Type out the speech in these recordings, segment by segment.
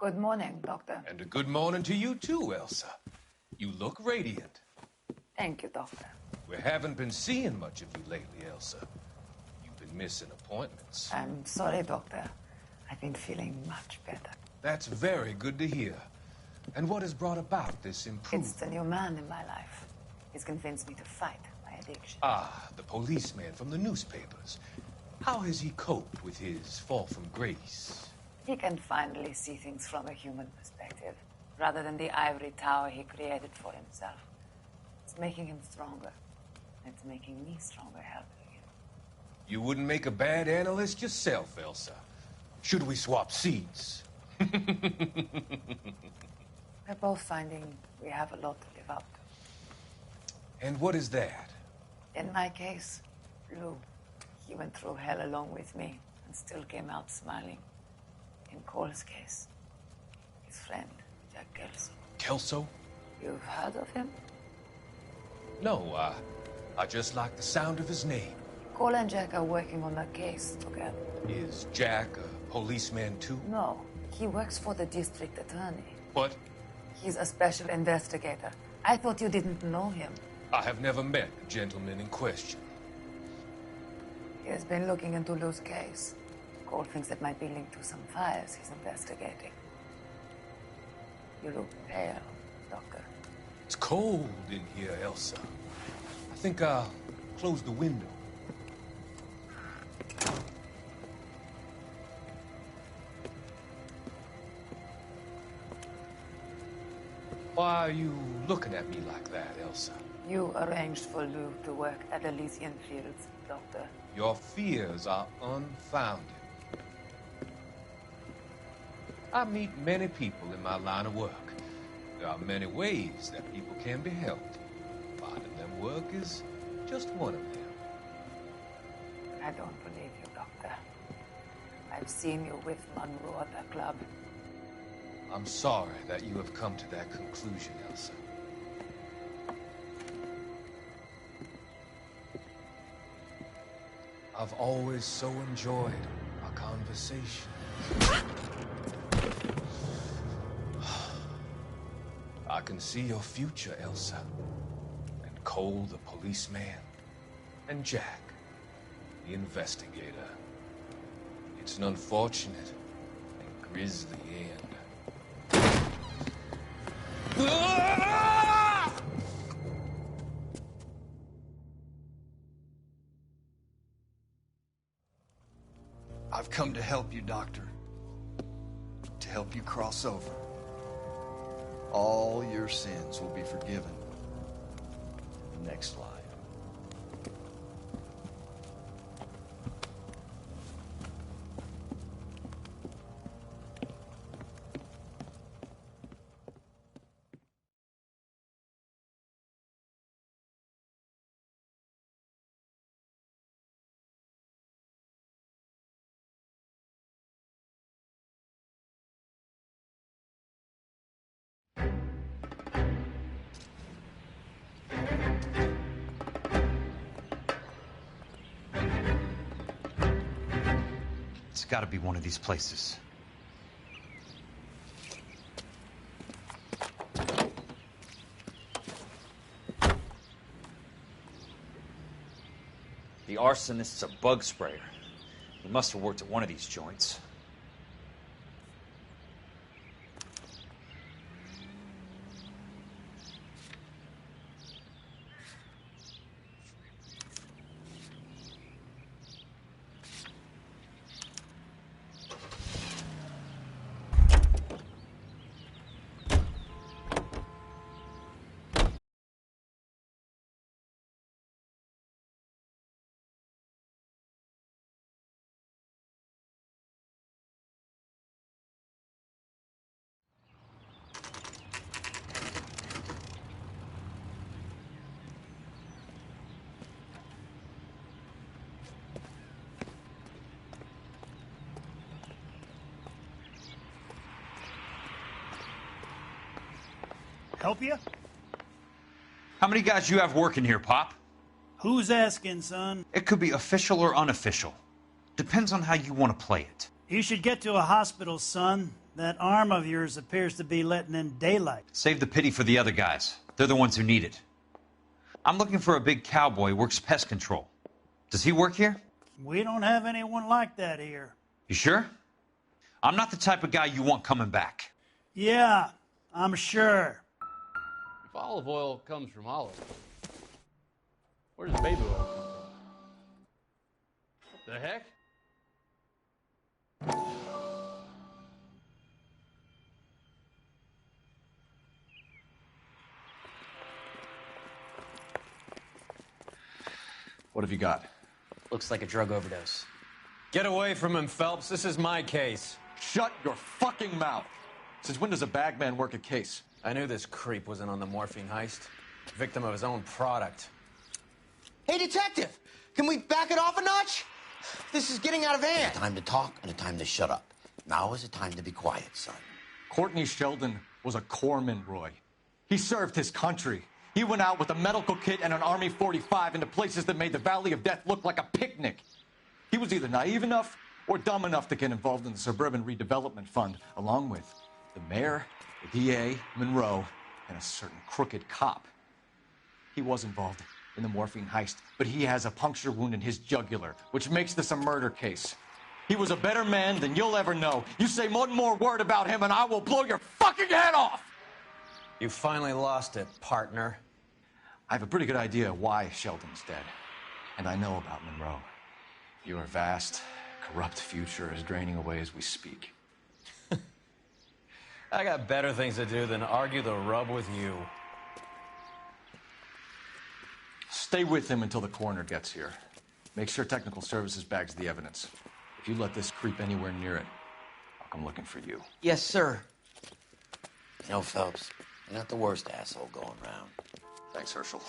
Good morning, Doctor. And a good morning to you too, Elsa. You look radiant. Thank you, Doctor. We haven't been seeing much of you lately, Elsa. You've been missing appointments. I'm sorry, Doctor. I've been feeling much better. That's very good to hear. And what has brought about this improvement? It's the new man in my life. He's convinced me to fight my addiction. Ah, the policeman from the newspapers. How has he coped with his fall from grace? He can finally see things from a human perspective, rather than the ivory tower he created for himself. It's making him stronger. It's making me stronger helping him. You wouldn't make a bad analyst yourself, Elsa. Should we swap seats? We're both finding we have a lot to live up to. And what is that? In my case, Lou. He went through hell along with me and still came out smiling. In Cole's case, his friend, Jack Kelso. Kelso? You've heard of him? No, I just like the sound of his name. Cole and Jack are working on a case together. Is Jack a policeman too? No, he works for the district attorney. What? He's a special investigator. I thought you didn't know him. I have never met the gentleman in question. He has been looking into Lou's case. Cole thinks it might be linked to some fires he's investigating. You look pale, Doctor. It's cold in here, Elsa. I think I'll close the window. Why are you looking at me like that, Elsa? You arranged for Lou to work at Elysian Fields, Doctor. Your fears are unfounded. I meet many people in my line of work. There are many ways that people can be helped. Finding them work is just one of them. I don't believe you, Doctor. I've seen you with Monroe at the club. I'm sorry that you have come to that conclusion, Elsa. I've always so enjoyed our conversations. I can see your future, Elsa. And Cole, the policeman. And Jack, the investigator. It's an unfortunate and grisly end. I've come to help you, Doctor. To help you cross over. All your sins will be forgiven in the next life. It's got to be one of these places. The arsonist's a bug sprayer. He must have worked at one of these joints. Help you? How many guys you have working here, Pop? Who's asking, son? It could be official or unofficial. Depends on how you want to play it. You should get to a hospital, son. That arm of yours appears to be letting in daylight. Save the pity for the other guys. They're the ones who need it. I'm looking for a big cowboy who works pest control. Does he work here? We don't have anyone like that here. You sure? I'm not the type of guy you want coming back. Yeah, I'm sure. If olive oil comes from olive, where does baby oil come from? What the heck? What have you got? Looks like a drug overdose. Get away from him, Phelps. This is my case. Shut your fucking mouth! Since when does a bagman work a case? I knew this creep wasn't on the morphine heist. Victim of his own product. Hey, detective! Can we back it off a notch? This is getting out of hand. A time to talk and a time to shut up. Now is a time to be quiet, son. Courtney Sheldon was a corpsman, Roy. He served his country. He went out with a medical kit and an Army 45 into places that made the Valley of Death look like a picnic. He was either naive enough or dumb enough to get involved in the Suburban Redevelopment Fund, along with the mayor, the DA, Monroe, and a certain crooked cop. He was involved in the morphine heist, but he has a puncture wound in his jugular, which makes this a murder case. He was a better man than you'll ever know. You say one more word about him and I will blow your fucking head off! You finally lost it, partner. I have a pretty good idea why Sheldon's dead. And I know about Monroe. Your vast, corrupt future is draining away as we speak. I got better things to do than argue the rub with you. Stay with him until the coroner gets here. Make sure technical services bags the evidence. If you let this creep anywhere near it, I'll come looking for you. Yes, sir. You know, Phelps, you're not the worst asshole going around. Thanks, Herschel.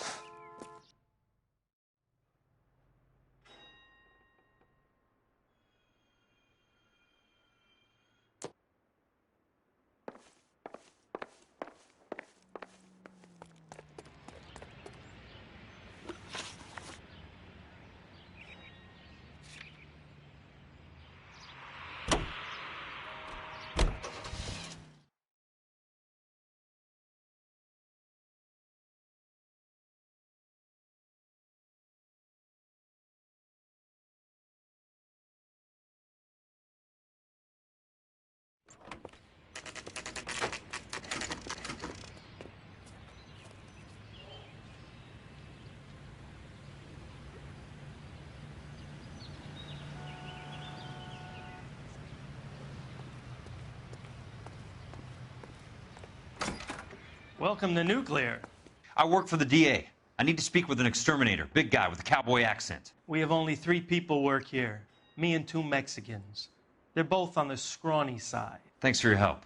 Welcome to Nuclear. I work for the DA. I need to speak with an exterminator, big guy with a cowboy accent. We have only 3 people work here. Me and 2 Mexicans. They're both on the scrawny side. Thanks for your help.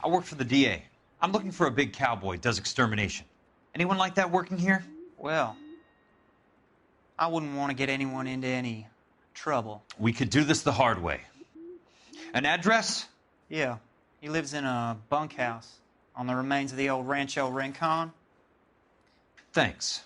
I work for the DA. I'm looking for a big cowboy who does extermination. Anyone like that working here? Well, I wouldn't want to get anyone into any trouble. We could do this the hard way. An address? Yeah. He lives in a bunkhouse on the remains of the old Rancho Rincon. Thanks.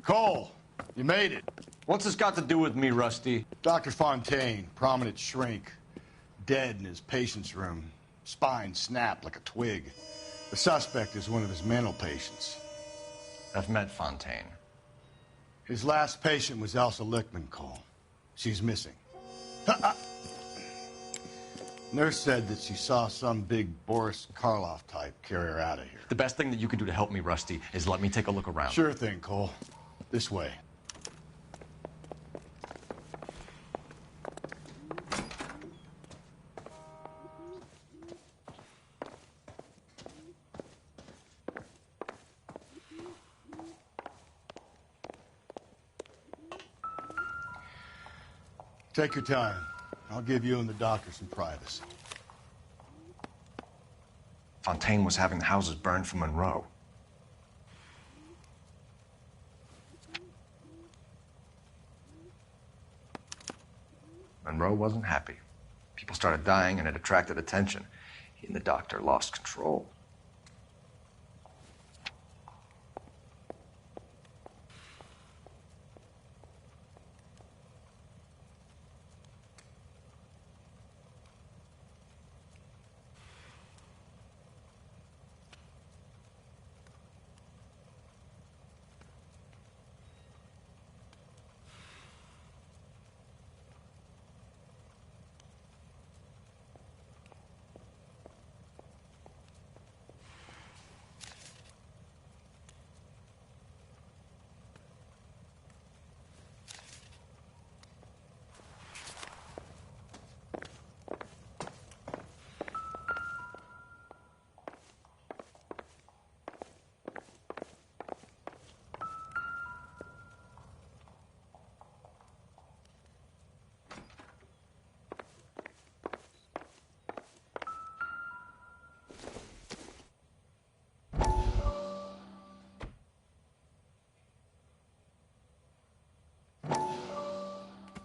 Cole, you made it. What's this got to do with me, Rusty? Dr. Fontaine, prominent shrink, dead in his patient's room. Spine snapped like a twig. The suspect is one of his mental patients. I've met Fontaine. His last patient was Elsa Lichtman, Cole. She's missing. Nurse said that she saw some big Boris Karloff type carry her out of here. The best thing that you can do to help me, Rusty, is let me take a look around. Sure thing, Cole. This way. Take your time. I'll give you and the doctor some privacy. Fontaine was having the houses burned for Monroe. Monroe wasn't happy. People started dying and it attracted attention. He and the doctor lost control.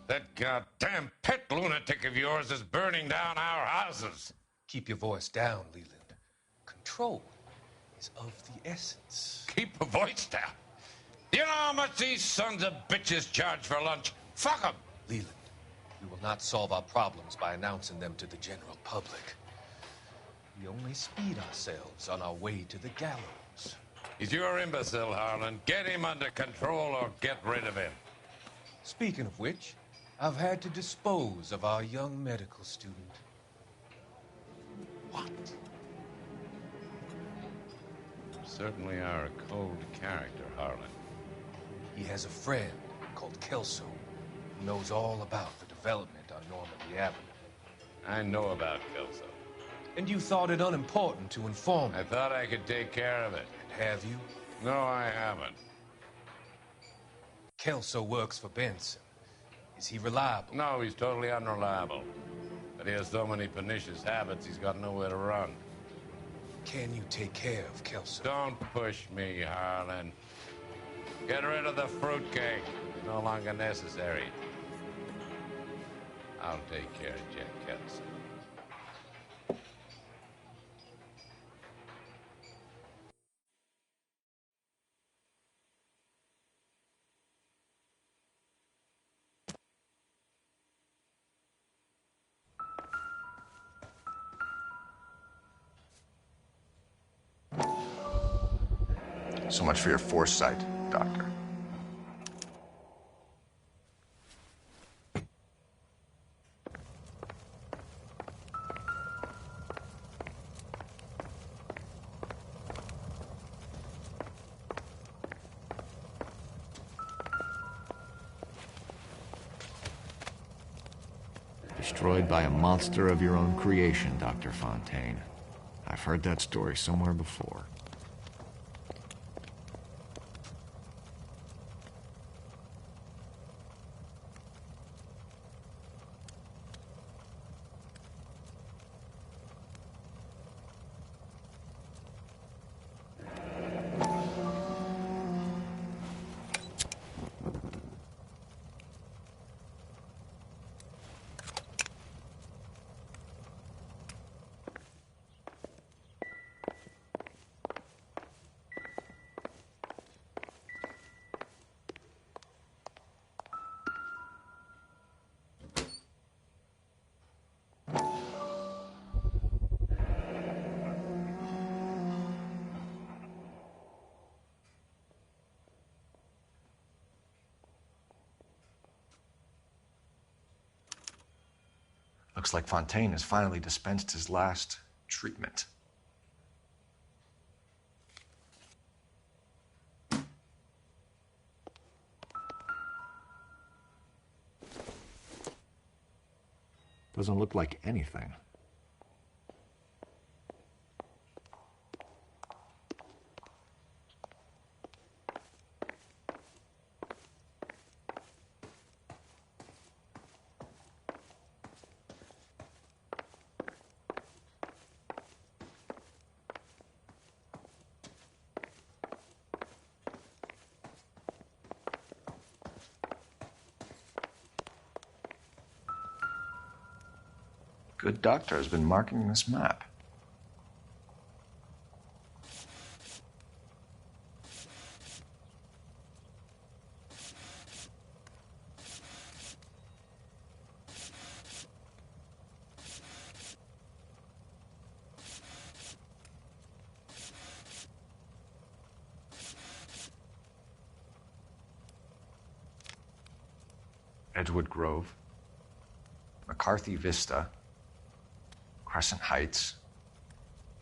That goddamn pet lunatic of yours is burning down our houses. Keep your voice down, Leland. Control is of the essence. Keep a voice down? You know how much these sons of bitches charge for lunch? Fuck them. Leland, we will not solve our problems by announcing them to the general public. We only speed ourselves on our way to the gallows. He's your imbecile, Harlan. Get him under control or get rid of him. Speaking of which, I've had to dispose of our young medical student. What? You certainly are a cold character, Harlan. He has a friend called Kelso who knows all about the development on Normandy Avenue. I know about Kelso. And you thought it unimportant to inform me. I thought I could take care of it. And have you? No, I haven't. Kelso works for Benson. Is he reliable? No, he's totally unreliable. But he has so many pernicious habits, he's got nowhere to run. Can you take care of Kelso? Don't push me, Harlan. Get rid of the fruitcake. It's no longer necessary. I'll take care of Jack Kelso. So much for your foresight, Doctor. Destroyed by a monster of your own creation, Dr. Fontaine. I've heard that story somewhere before. Looks like Fontaine has finally dispensed his last treatment. Doesn't look like anything. Good doctor has been marking this map. Edgewood Grove, McCarthy Vista, Crescent Heights,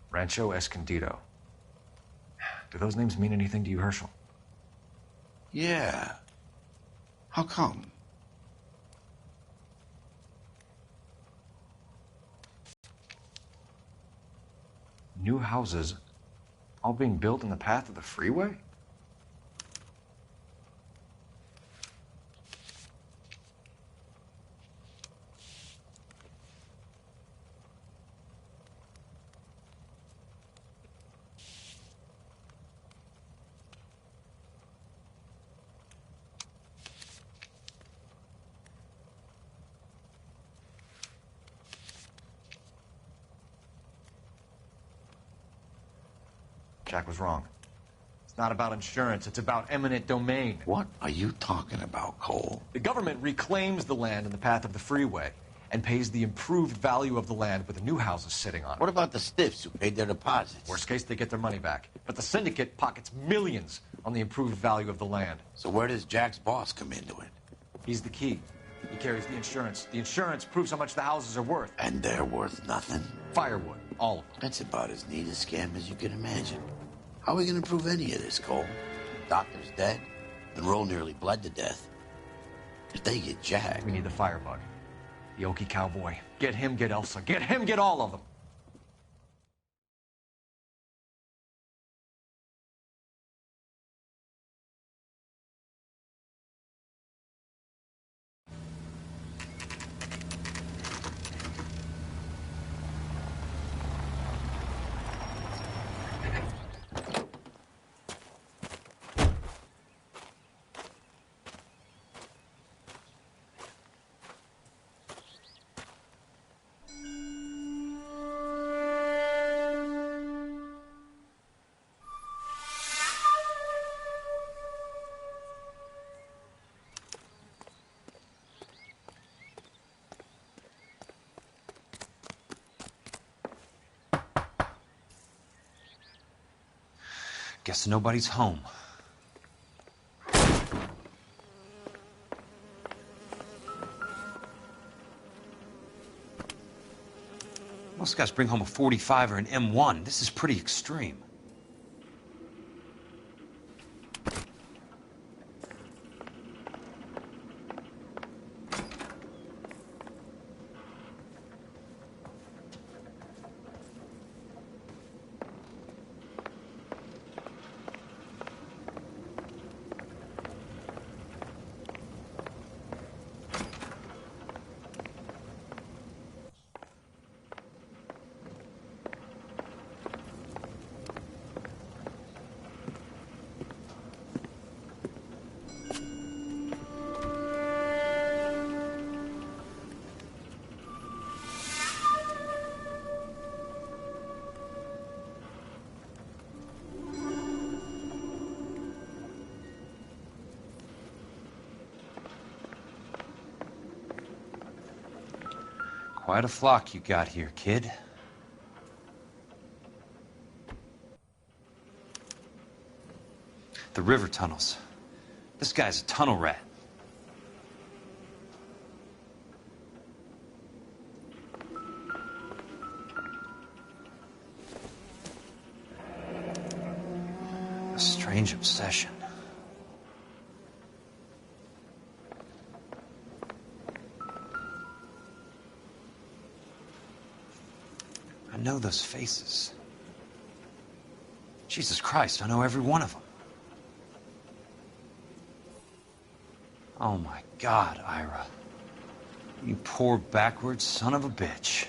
Rancho Escondido. Do those names mean anything to you, Herschel? Yeah. How come? New houses all being built in the path of the freeway? Jack was wrong. It's not about insurance, it's about eminent domain. What are you talking about, Cole? The government reclaims the land in the path of the freeway and pays the improved value of the land with the new houses sitting on it. What about the stiffs who paid their deposits? Worst case, they get their money back. But the syndicate pockets millions on the improved value of the land. So where does Jack's boss come into it? He's the key. He carries the insurance. The insurance proves how much the houses are worth. And they're worth nothing? Firewood, all of them. That's about as neat a scam as you can imagine. How are we going to prove any of this, Cole? Doctor's dead. Monroe nearly bled to death. If they get Jack... We need the firebug. The Okie cowboy. Get him, get Elsa. Get him, get all of them. Guess nobody's home. Most guys bring home a 45 or an M1. This is pretty extreme. Quite a flock you got here, kid. The river tunnels. This guy's a tunnel rat. strange obsession. I know those faces. Jesus Christ, I know every one of them. Oh my God, Ira. You poor backwards son of a bitch.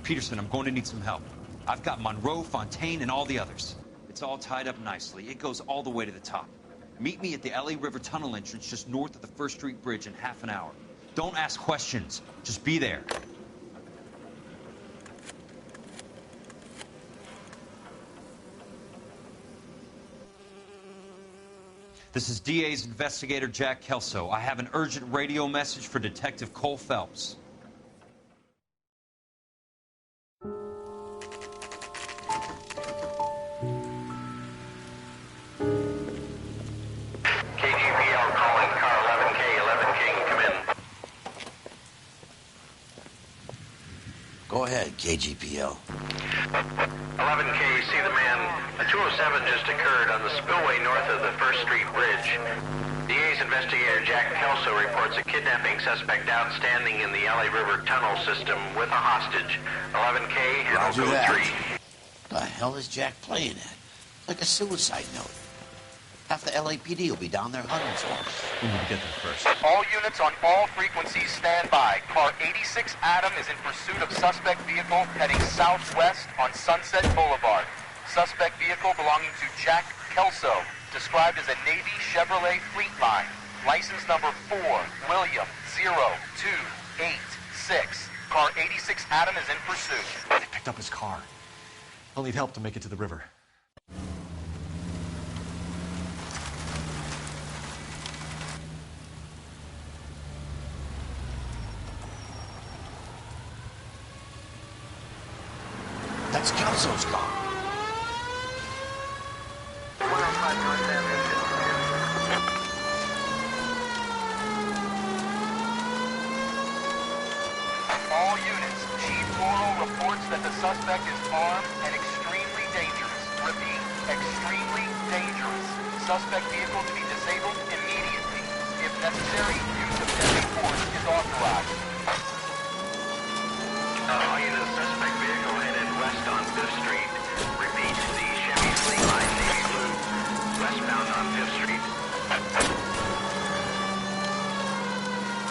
Peterson, I'm going to need some help. I've got Monroe, Fontaine, and all the others. It's all tied up nicely. It goes all the way to the top. Meet me at the LA River Tunnel entrance just north of the First Street Bridge in half an hour. Don't ask questions. Just be there. This is DA's investigator Jack Kelso. I have an urgent radio message for Detective Cole Phelps. Go ahead, KGPL. 11K, see the man. A 207 just occurred on the spillway north of the First Street Bridge. DA's investigator Jack Kelso reports a kidnapping suspect outstanding in the LA River tunnel system with a hostage. 11K, handle Roger code that. 3. The hell is Jack playing at? Like a suicide note. Half the LAPD will be down there hunting for him. We need to get there first. All units on all frequencies stand by. Car 86 Adam is in pursuit of suspect vehicle heading southwest on Sunset Boulevard. Suspect vehicle belonging to Jack Kelso, described as a Navy Chevrolet Fleetline. License number 4, William 0286. Car 86 Adam is in pursuit. They picked up his car. I'll need help to make it to the river. That's Kelso's car. All units, Chief Morrow reports that the suspect is armed and extremely dangerous. Repeat, extremely dangerous. Suspect vehicle to be disabled immediately. If necessary, use of deadly force is authorized. All units, suspect vehicle headed west on 5th Street. Repeat, the Chevy Fleetline Navy Blue, westbound on 5th Street.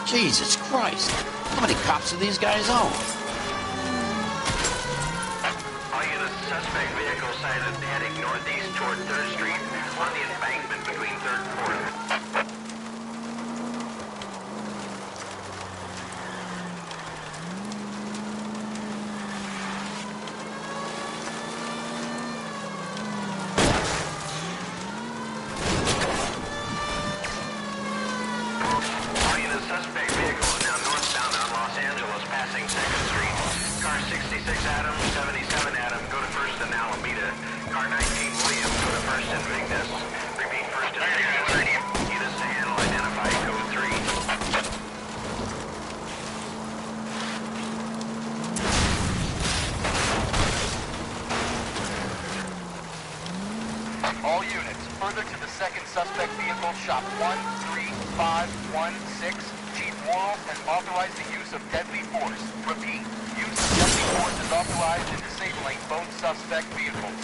Jesus Christ. How many cops do these guys own? All units, suspect vehicle sighted heading northeast toward 3rd Street on the embankment between 3rd and 4th. All units, suspect vehicle is now northbound on Los Angeles, passing 2nd Street. Car 66 Adam, 77 Adam, go to 1st and Alameda. Car 19 William, go to 1st and Vignes. Repeat, 1st and Vignes. Units to handle, identify code 3. All units, further to the second suspect vehicle, shop 13516. Chief Morrow has authorized the use of deadly force. Repeat, use of deadly force is authorized in disabling both suspect vehicles.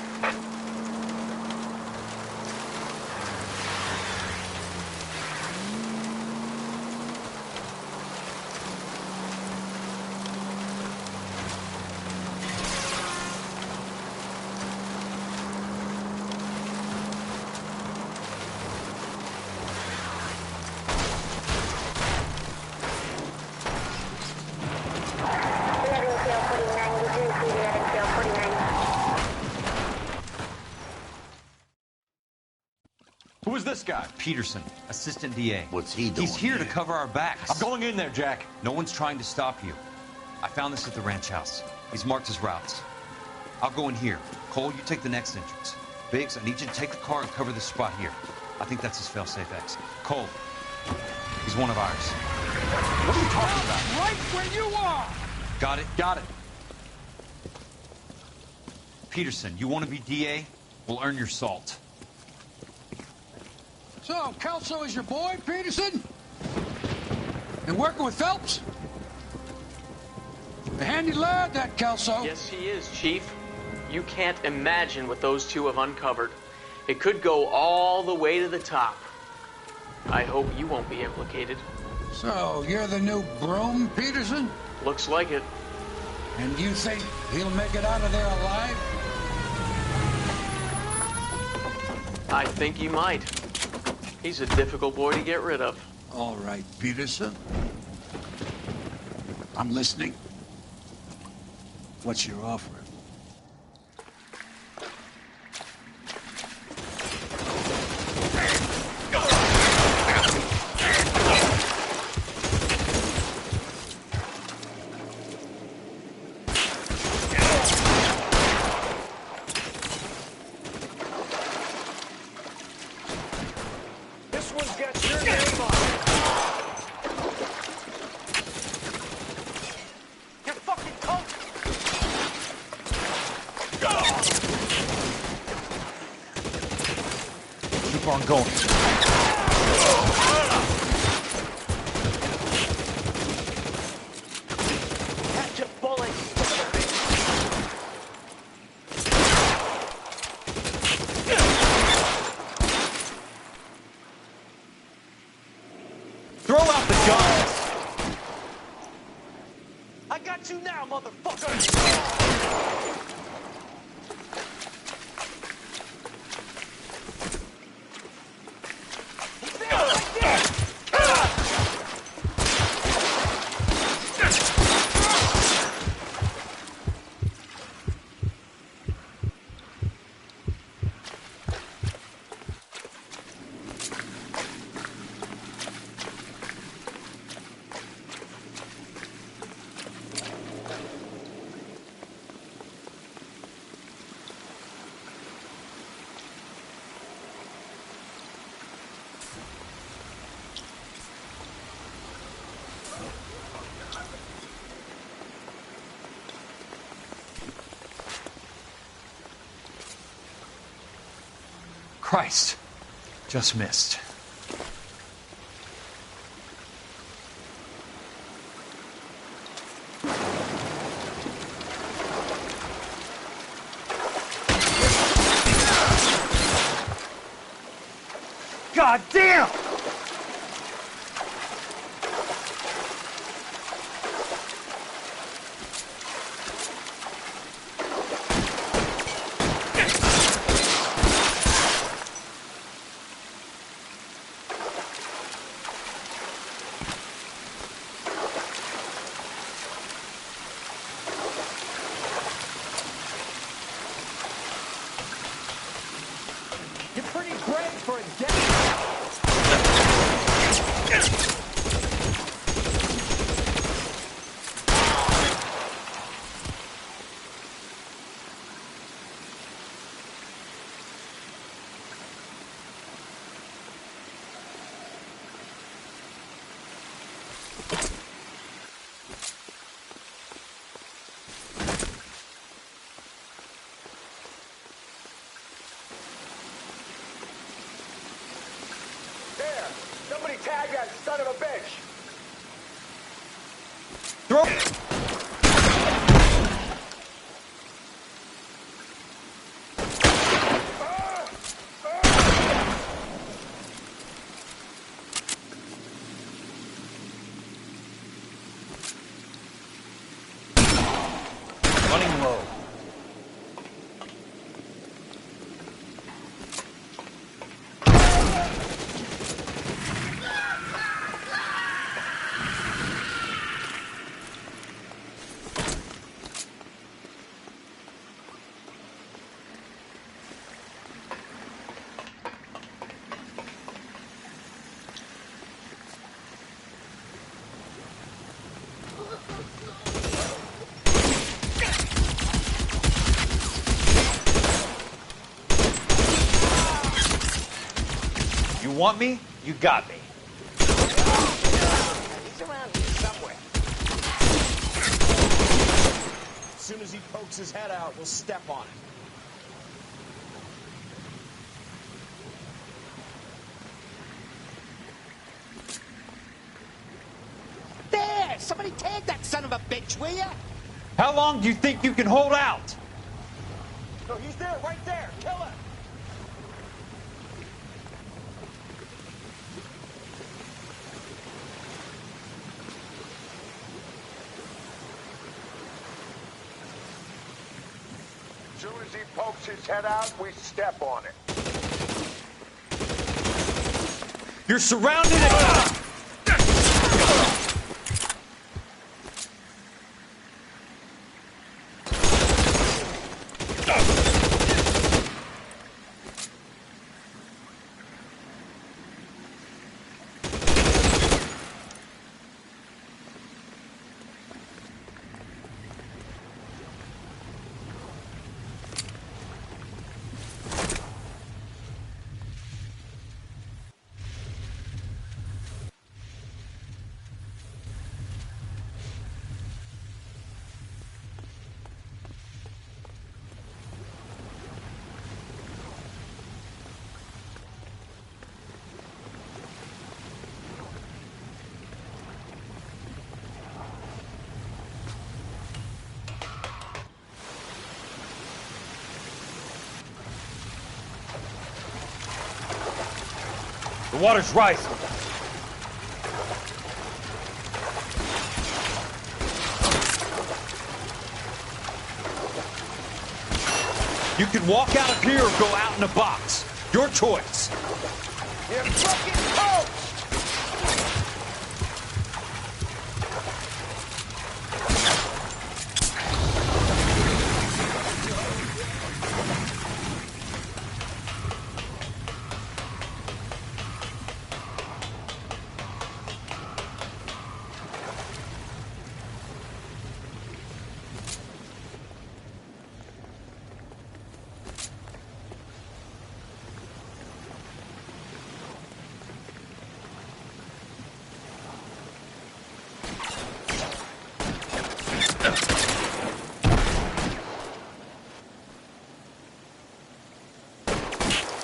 Who is this guy? Peterson, assistant DA. What's he doing He's here to cover our backs. I'm going in there, Jack. No one's trying to stop you. I found this at the ranch house. He's marked his routes. I'll go in here. Cole, you take the next entrance. Biggs, I need you to take the car and cover this spot here. I think that's his fail-safe exit. Cole, he's one of ours. What are you talking about? Right where you are! Got it? Got it. Peterson, you want to be DA? We'll earn your salt. So, Kelso is your boy, Peterson? And working with Phelps? A handy lad, that Kelso. Yes, he is, Chief. You can't imagine what those two have uncovered. It could go all the way to the top. I hope you won't be implicated. So, you're the new broom, Peterson? Looks like it. And you think he'll make it out of there alive? I think he might. He's a difficult boy to get rid of. All right, Peterson. I'm listening. What's your offer? This one's got your name on it. You're fucking cooked. Keep on going. Catch a bullet. Throw out the gun. I got you now, motherfucker. Christ. Just missed. God damn! You're pretty brave for a dead. There! Somebody tag that son of a bitch! Throw. Running low. You want me? You got me. He's around here somewhere. soon as he pokes his head out, we'll step on it. There! Somebody tag that son of a bitch, will ya? How long do you think you can hold out? No, he's there, right there. Kill him. As soon as he pokes his head out, we step on it. You're surrounded and... The water's rising. You can walk out of here or go out in a box. Your choice. You're fucking poked!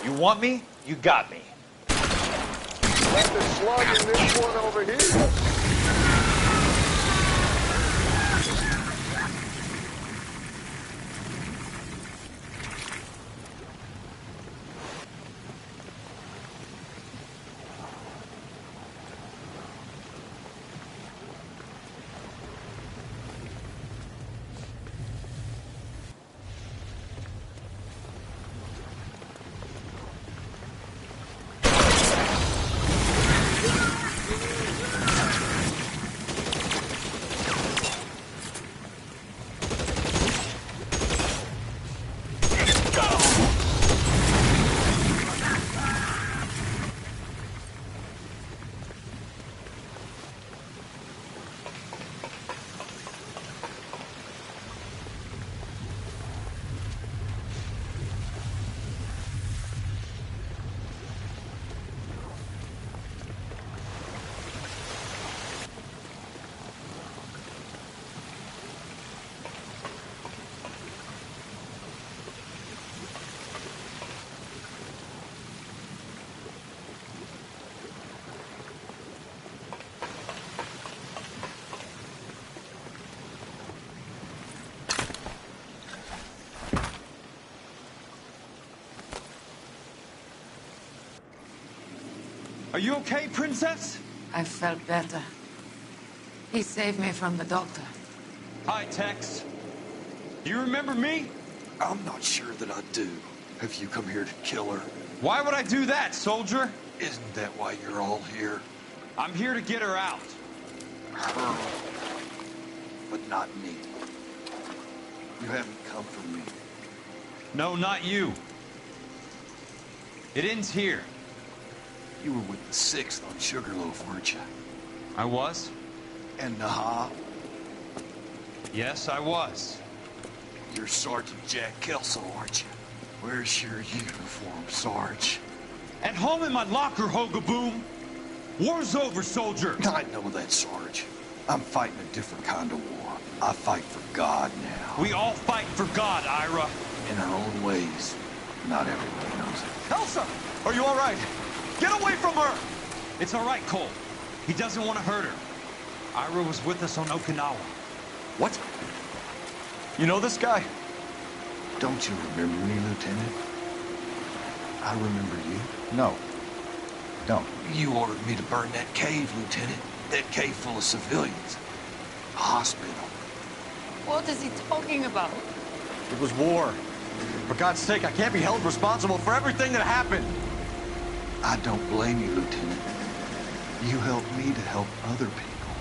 You want me? You got me. Let the slug in this one over here. Are you okay, Princess? I felt better. He saved me from the doctor. Hi, Tex. Do you remember me? I'm not sure that I do. Have you come here to kill her? Why would I do that, soldier? Isn't that why you're all here? I'm here to get her out. Her. But not me. You haven't come for me. No, not you. It ends here. You were with the 6th on Sugarloaf, weren't you? I was? And Naha? Yes, I was. You're Sergeant Jack Kelso, aren't you? Where's your uniform, Sarge? At home in my locker, Hogaboom. War's over, soldier. I know that, Sarge. I'm fighting a different kind of war. I fight for God now. We all fight for God, Ira. In our own ways. Not everyone knows it. Elsa! Are you all right? Get away from her! It's all right, Cole. He doesn't want to hurt her. Ira was with us on Okinawa. What? You know this guy? Don't you remember me, Lieutenant? I remember you. No. Don't. You ordered me to burn that cave, Lieutenant. That cave full of civilians. A hospital. What is he talking about? It was war. For God's sake, I can't be held responsible for everything that happened. I don't blame you, Lieutenant. You helped me to help other people.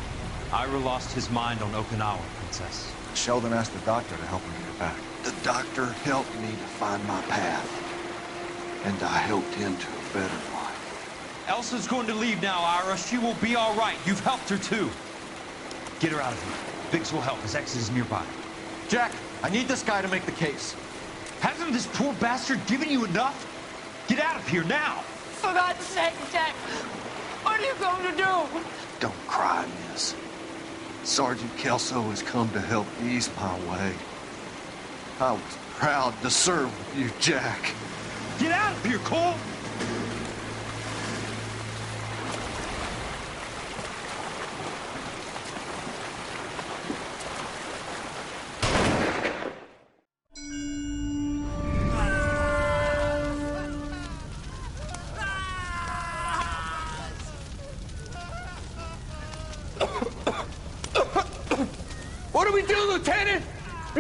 Ira lost his mind on Okinawa, Princess. Sheldon asked the doctor to help him get back. The doctor helped me to find my path. And I helped him to a better life. Elsa's going to leave now, Ira. She will be all right. You've helped her, too. Get her out of here. Biggs will help. His exit is nearby. Jack, I need this guy to make the case. Hasn't this poor bastard given you enough? Get out of here now! For God's sake, Jack! What are you going to do? Don't cry, miss. Sergeant Kelso has come to help ease my way. I was proud to serve with you, Jack. Get out of here, Cole! What do we do, Lieutenant?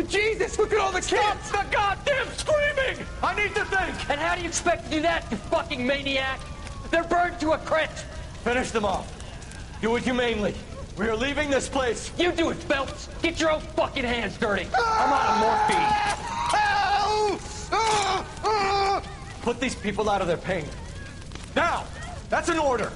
Jesus, look at all the kids! Stop the goddamn screaming! I need to think! And how do you expect to do that, you fucking maniac? They're burned to a crisp! Finish them off. Do it humanely. We are leaving this place. You do it, Phelps! Get your own fucking hands dirty! I'm out of morphine! Put these people out of their pain. Now! That's an order!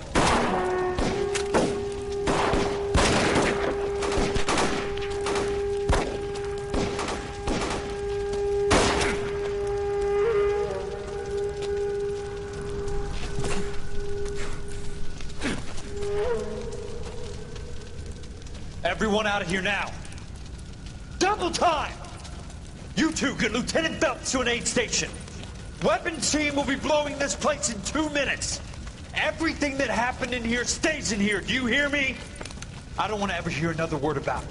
Everyone out of here now. Double time! You two get Lieutenant Phelps to an aid station. Weapons team will be blowing this place in 2 minutes. Everything that happened in here stays in here. Do you hear me? I don't want to ever hear another word about it.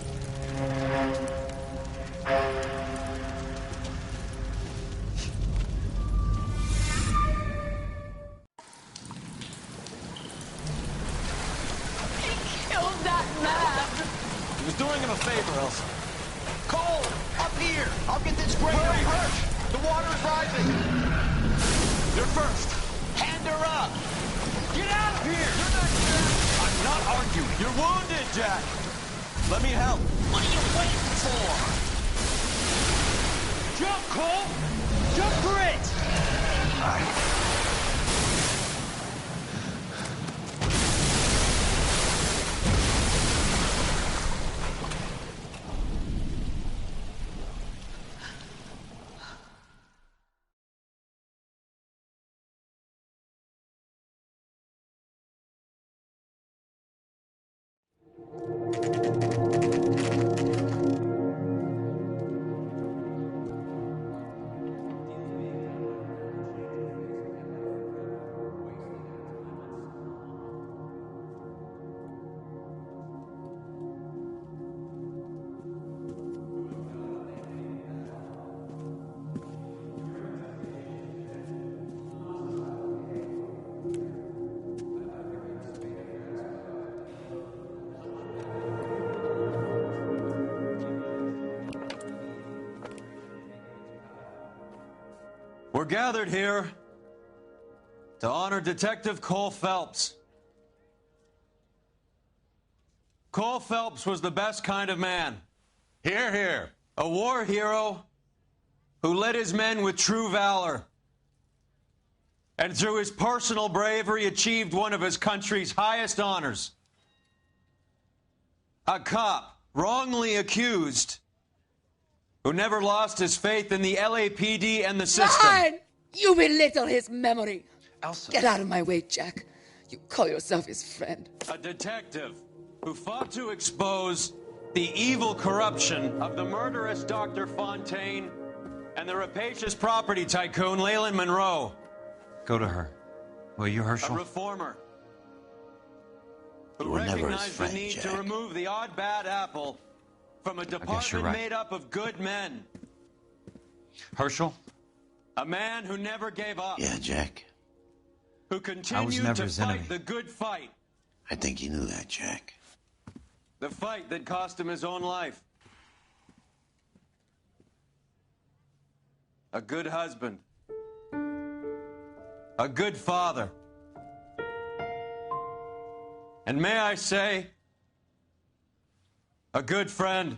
He was doing him a favor, Elsa. Cole, up here! I'll get this grader! Hurry! The water is rising! You're first! Hand her up! Get out of here! You're not Jack! I'm not arguing. You're wounded, Jack! Let me help. What are you waiting for? Jump, Cole! Jump for it! We're gathered here to honor Detective Cole Phelps. Cole Phelps was the best kind of man. Hear, hear. A war hero who led his men with true valor. And through his personal bravery achieved one of his country's highest honors. A cop wrongly accused who never lost his faith in the LAPD and the system. Fine! You belittle his memory. Elsa. Get out of my way, Jack. You call yourself his friend. A detective who fought to expose the evil corruption of the murderous Dr. Fontaine and the rapacious property tycoon Leyland Monroe. Go to her. Will you, Herschel? A reformer who You were never his recognized friend, the need Jack. to remove the odd bad apple from a guess you're department right. made up of good men. Herschel? A man who never gave up. Yeah, Jack. Who continued never to his fight enemy. the good fight. I think you knew that, Jack. The fight that cost him his own life. A good husband. A good father. And may I say, a good friend.